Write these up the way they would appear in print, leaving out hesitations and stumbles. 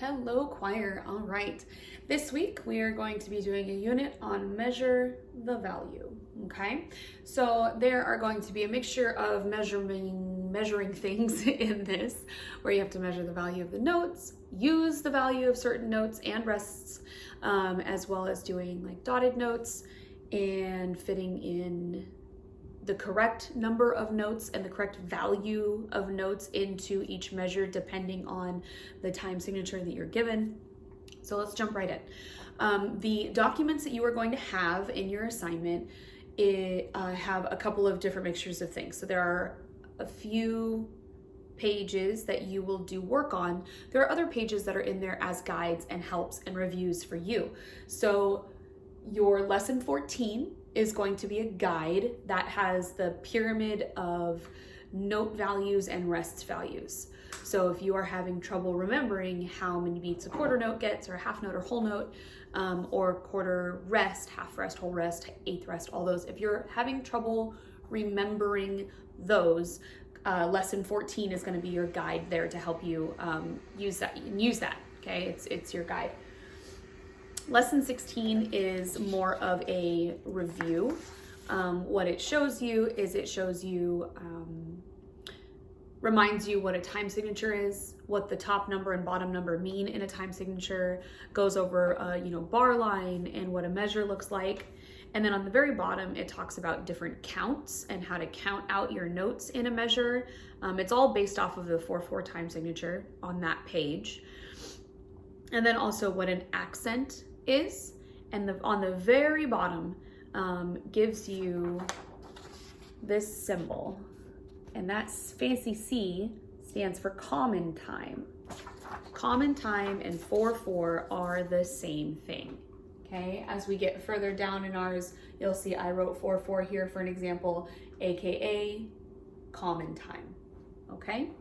Hello, choir. All right. This week we are going to be doing a unit on measure the value. Okay. So there are going to be a mixture of measuring things in this, where you have to measure the value of the notes, use the value of certain notes and rests, as well as doing like dotted notes and fitting in the correct number of notes and the correct value of notes into each measure depending on the time signature that you're given. So let's jump right in. The documents that you are going to have in your assignment have a couple of different mixtures of things. So there are a few pages that you will do work on. There are other pages that are in there as guides and helps and reviews for you. So your lesson 14 is going to be a guide that has the pyramid of note values and rest values. So if you are having trouble remembering how many beats a quarter note gets, or a half note or whole note, or quarter rest, half rest, whole rest, eighth rest, all those, if you're having trouble remembering those, lesson 14 is going to be your guide there to help you use that. Okay, it's your guide. Lesson 16 is more of a review. What it shows you is reminds you what a time signature is, what the top number and bottom number mean in a time signature, goes over bar line and what a measure looks like. And then on the very bottom, it talks about different counts and how to count out your notes in a measure. It's all based off of the 4/4 time signature on that page. And then also what an accent is, and on the very bottom gives you this symbol, and that's fancy C stands for common time. Common time and 4/4 are the same thing. Okay, as we get further down in ours, you'll see I wrote 4/4 here for an example, aka common time. Okay,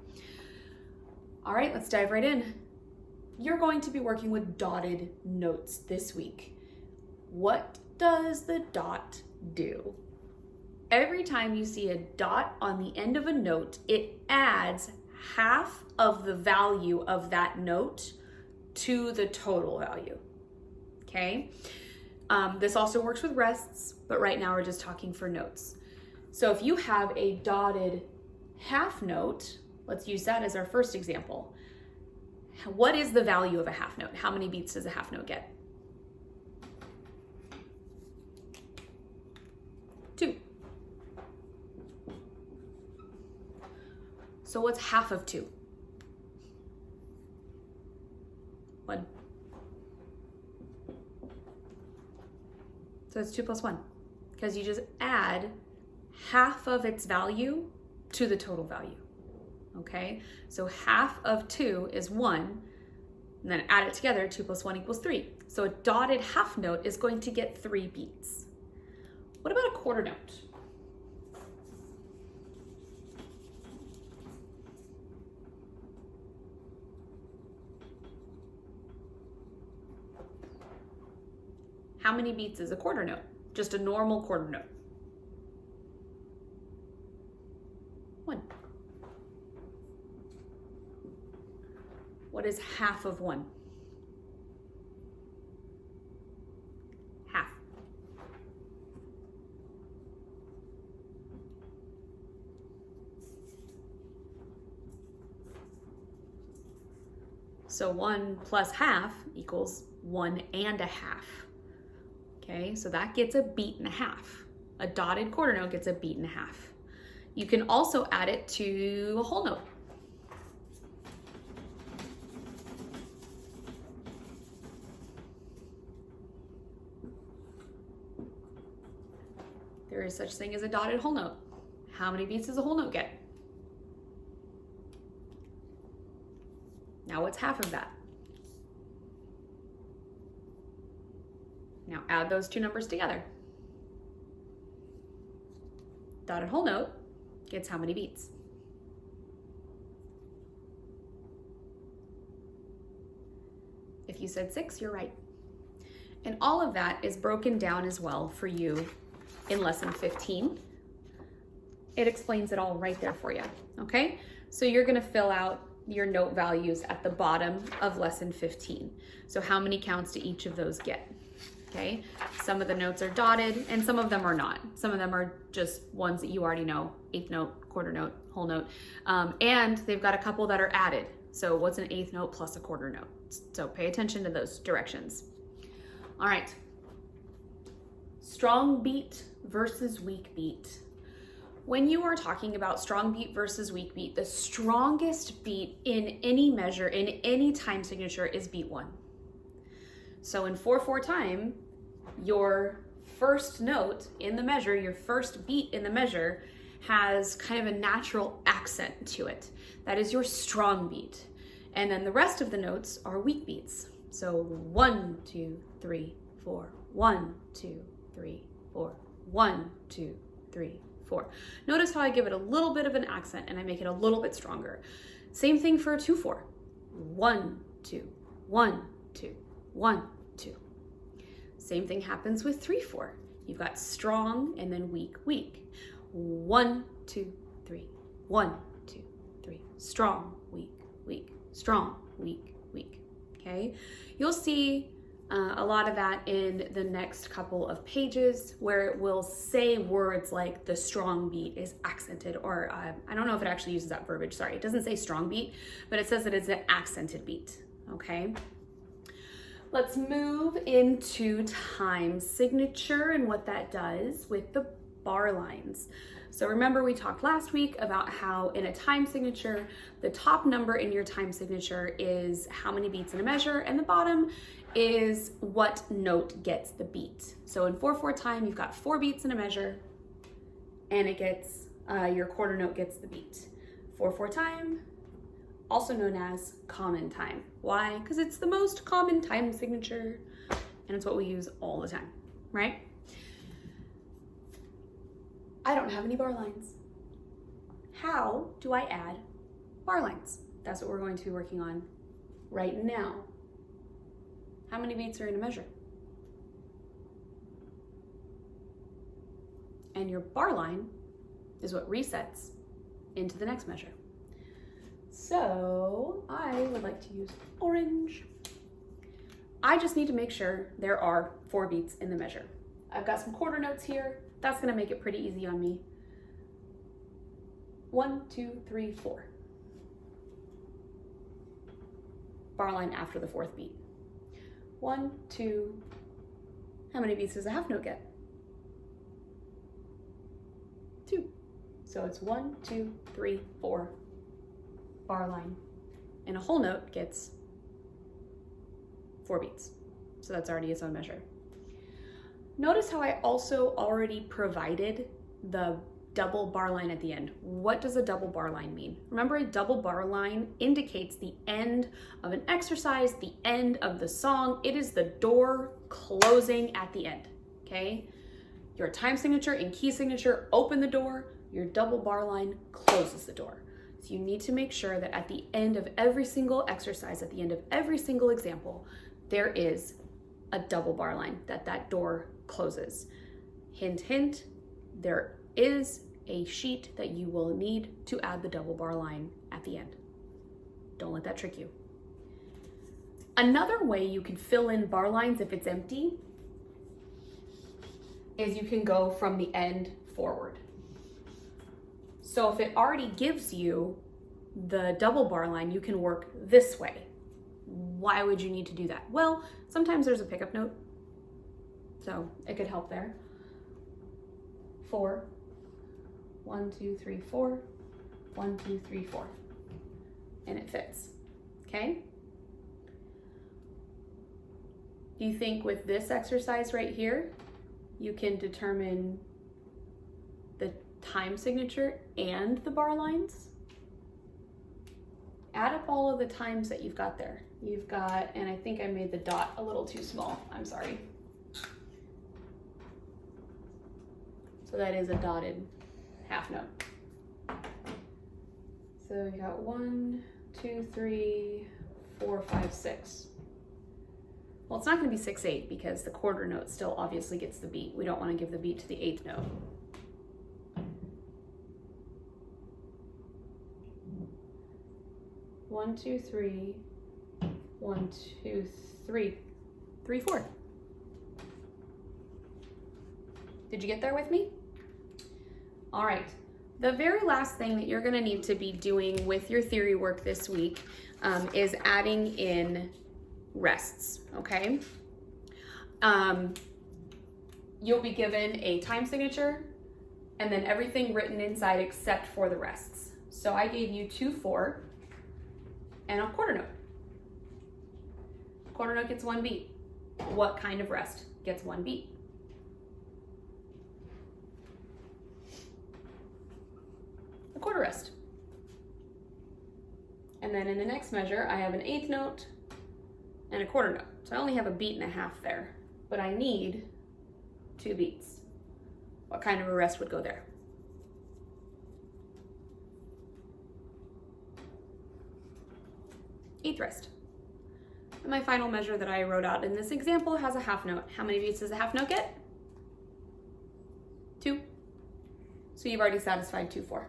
all right, let's dive right in. You're going to be working with dotted notes this week. What does the dot do? Every time you see a dot on the end of a note, it adds half of the value of that note to the total value. Okay? This also works with rests, but right now we're just talking for notes. So if you have a dotted half note, let's use that as our first example. What is the value of a half note? How many beats does a half note get? 2. So what's half of 2? 1. So it's 2 plus 1, because you just add half of its value to the total value. Okay, so half of 2 is 1, and then add it together, 2 plus 1 equals 3. So a dotted half note is going to get 3 beats. What about a quarter note? How many beats is a quarter note? Just a normal quarter note. 1. What is half of 1? Half. So 1 plus half equals 1 and a half. Okay, so that gets a beat and a half. A dotted quarter note gets a beat and a half. You can also add it to a whole note. There is such thing as a dotted whole note. How many beats does a whole note get? Now what's half of that? Now add those two numbers together. Dotted whole note gets how many beats? If you said 6, you're right. And all of that is broken down as well for you in lesson 15. It explains it all right there for you, okay? So you're gonna fill out your note values at the bottom of lesson 15. So how many counts do each of those get? Okay, some of the notes are dotted and some of them are not. Some of them are just ones that you already know, eighth note, quarter note, whole note. And they've got a couple that are added. So what's an eighth note plus a quarter note? So pay attention to those directions. All right, strong beat versus weak beat. When you are talking about strong beat versus weak beat, the strongest beat in any measure, in any time signature is beat 1. So in 4/4 time, your first note in the measure, your first beat in the measure has kind of a natural accent to it. That is your strong beat. And then the rest of the notes are weak beats. So 1, 2, 3, 4, 1, 2, 3, 4, 1, 2, 3, 4. Notice how I give it a little bit of an accent and I make it a little bit stronger. Same thing for 2/4. 1, 2, 1, 2, 1, 2. Same thing happens with 3/4. You've got strong and then weak, weak. 1, 2, 3. 1, 2, 3. Strong, weak, weak. Strong, weak, weak. Okay? You'll see a lot of that in the next couple of pages where it will say words like the strong beat is accented, or I don't know if it actually uses that verbiage, sorry. It doesn't say strong beat, but it says that it's an accented beat, okay? Let's move into time signature and what that does with the bar lines. So remember we talked last week about how in a time signature, the top number in your time signature is how many beats in a measure, and the bottom is what note gets the beat. So in 4/4 time, you've got 4 beats in a measure, and it gets, your quarter note gets the beat. 4/4 time, also known as common time. Why? Because it's the most common time signature, and it's what we use all the time, right? I don't have any bar lines. How do I add bar lines? That's what we're going to be working on right now. How many beats are in a measure? And your bar line is what resets into the next measure. So I would like to use orange. I just need to make sure there are 4 beats in the measure. I've got some quarter notes here. That's gonna make it pretty easy on me. 1, 2, 3, 4. Bar line after the 4th beat. 1, 2, how many beats does a half note get? 2. So it's 1, 2, 3, 4, bar line. And a whole note gets 4 beats. So that's already its own measure. Notice how I also already provided the double bar line at the end. What does a double bar line mean? Remember, a double bar line indicates the end of an exercise, the end of the song. It is the door closing at the end, okay? Your time signature and key signature open the door, your double bar line closes the door. So you need to make sure that at the end of every single exercise, at the end of every single example, there is a double bar line, that door closes. Hint, hint, there is a sheet that you will need to add the double bar line at the end. Don't let that trick you. Another way you can fill in bar lines if it's empty is you can go from the end forward. So if it already gives you the double bar line, you can work this way. Why would you need to do that? Well, sometimes there's a pickup note, so it could help there. 4, 1, 2, 3, 4, 1, 2, 3, 4, and it fits, okay? Do you think with this exercise right here, you can determine the time signature and the bar lines? Add up all of the times that you've got there. You've got, and I think I made the dot a little too small, I'm sorry. So that is a dotted half note. So we got 1, 2, 3, 4, 5, 6. Well, it's not gonna be 6, 8 because the quarter note still obviously gets the beat. We don't wanna give the beat to the 8th note. 1, 2, 3, 1, 2, 3, 3, 4. Did you get there with me? All right. The very last thing that you're going to need to be doing with your theory work this week is adding in rests, okay? You'll be given a time signature and then everything written inside except for the rests. So I gave you 2, 4, and a quarter note. Quarter note gets 1 beat. What kind of rest gets 1 beat? A quarter rest. And then in the next measure, I have an 1/8 note and a quarter note. So I only have a beat and a half there, but I need 2 beats. What kind of a rest would go there? Eighth rest. And my final measure that I wrote out in this example has a half note. How many beats does a half note get? 2. So you've already satisfied 2, 4.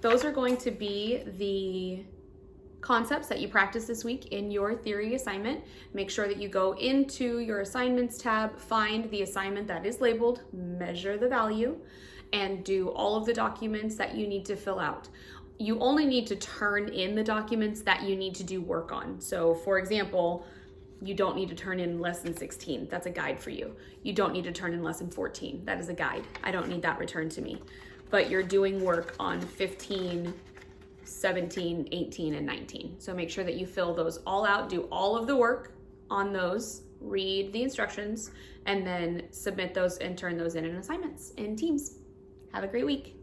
Those are going to be the concepts that you practice this week in your theory assignment. Make sure that you go into your assignments tab, find the assignment that is labeled measure the value, and do all of the documents that you need to fill out. You only need to turn in the documents that you need to do work on. So for example, you don't need to turn in lesson 16. That's a guide for you. You don't need to turn in lesson 14. That is a guide. I don't need that returned to me. But you're doing work on 15, 17, 18, and 19. So make sure that you fill those all out, do all of the work on those, read the instructions, and then submit those and turn those in assignments in Teams. Have a great week.